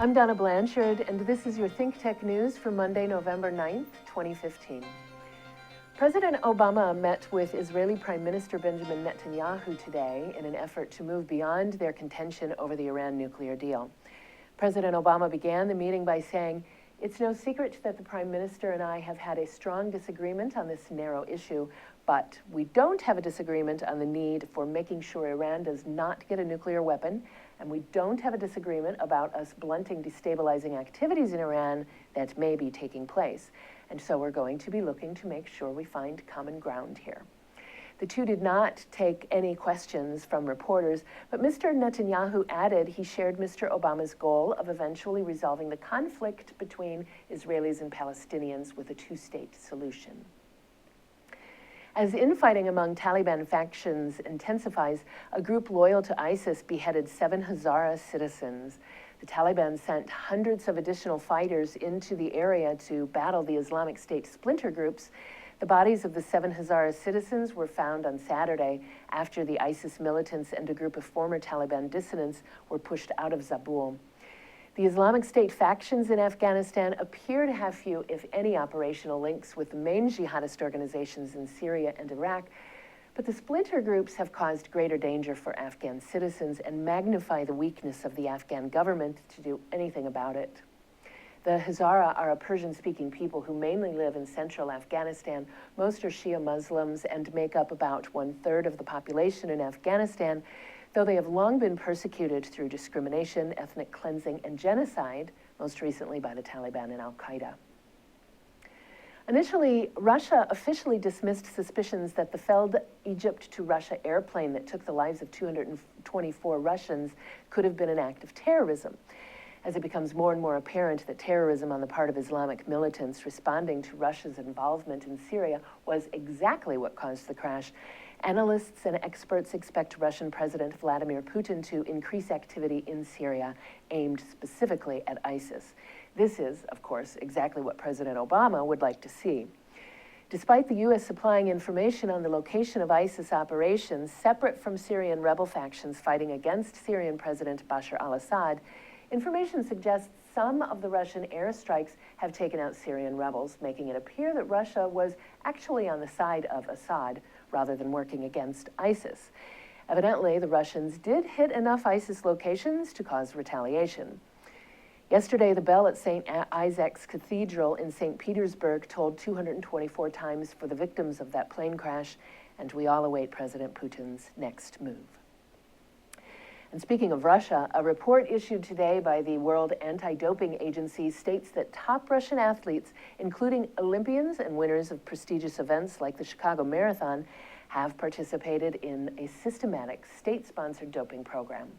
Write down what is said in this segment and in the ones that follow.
I'm Donna Blanchard, and this is your Think Tech News for Monday, November 9th, 2015. President Obama met with Israeli Prime Minister Benjamin Netanyahu today in an effort to move beyond their contention over the Iran nuclear deal. President Obama began the meeting by saying, "It's no secret that the Prime Minister and I have had a strong disagreement on this narrow issue, but we don't have a disagreement on the need for making sure Iran does not get a nuclear weapon, and we don't have a disagreement about us blunting destabilizing activities in Iran that may be taking place. And so we're going to be looking to make sure we find common ground here." The two did not take any questions from reporters, but Mr. Netanyahu added he shared Mr. Obama's goal of eventually resolving the conflict between Israelis and Palestinians with a two-state solution. As infighting among Taliban factions intensifies, a group loyal to ISIS beheaded 7 Hazara citizens. The Taliban sent hundreds of additional fighters into the area to battle the Islamic State splinter groups. The bodies of the 7 Hazara citizens were found on Saturday after the ISIS militants and a group of former Taliban dissidents were pushed out of Zabul. The Islamic State factions in Afghanistan appear to have few, if any, operational links with the main jihadist organizations in Syria and Iraq, but the splinter groups have caused greater danger for Afghan citizens and magnify the weakness of the Afghan government to do anything about it. The Hazara are a Persian-speaking people who mainly live in central Afghanistan. Most are Shia Muslims and make up about 1/3 of the population in Afghanistan, though they have long been persecuted through discrimination, ethnic cleansing, and genocide, most recently by the Taliban and al-Qaeda. Initially, Russia officially dismissed suspicions that the failed Egypt to Russia airplane that took the lives of 224 Russians could have been an act of terrorism. As it becomes more and more apparent that terrorism on the part of Islamic militants responding to Russia's involvement in Syria was exactly what caused the crash, analysts and experts expect Russian President Vladimir Putin to increase activity in Syria aimed specifically at ISIS. This is, of course, exactly what President Obama would like to see. Despite the U.S. supplying information on the location of ISIS operations separate from Syrian rebel factions fighting against Syrian President Bashar al-Assad, information suggests some of the Russian airstrikes have taken out Syrian rebels, making it appear that Russia was actually on the side of Assad rather than working against ISIS. Evidently, the Russians did hit enough ISIS locations to cause retaliation. Yesterday, the bell at St. Isaac's Cathedral in St. Petersburg tolled 224 times for the victims of that plane crash, and we all await President Putin's next move. And speaking of Russia, a report issued today by the World Anti-Doping Agency states that top Russian athletes, including Olympians and winners of prestigious events like the Chicago Marathon, have participated in a systematic state-sponsored doping program.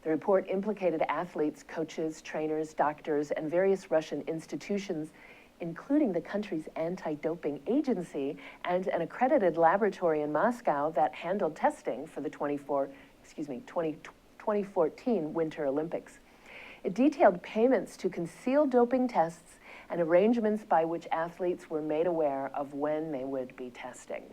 The report implicated athletes, coaches, trainers, doctors, and various Russian institutions, including the country's anti-doping agency and an accredited laboratory in Moscow that handled testing for the 2014 Winter Olympics. It detailed payments to conceal doping tests and arrangements by which athletes were made aware of when they would be tested.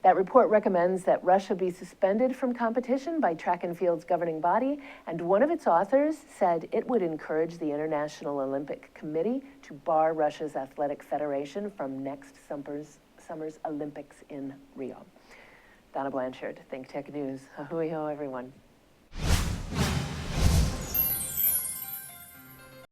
That report recommends that Russia be suspended from competition by track and field's governing body, and one of its authors said it would encourage the International Olympic Committee to bar Russia's athletic federation from next summer's Olympics in Rio. Donna Blanchard, Think Tech News. Ahui ho, everyone.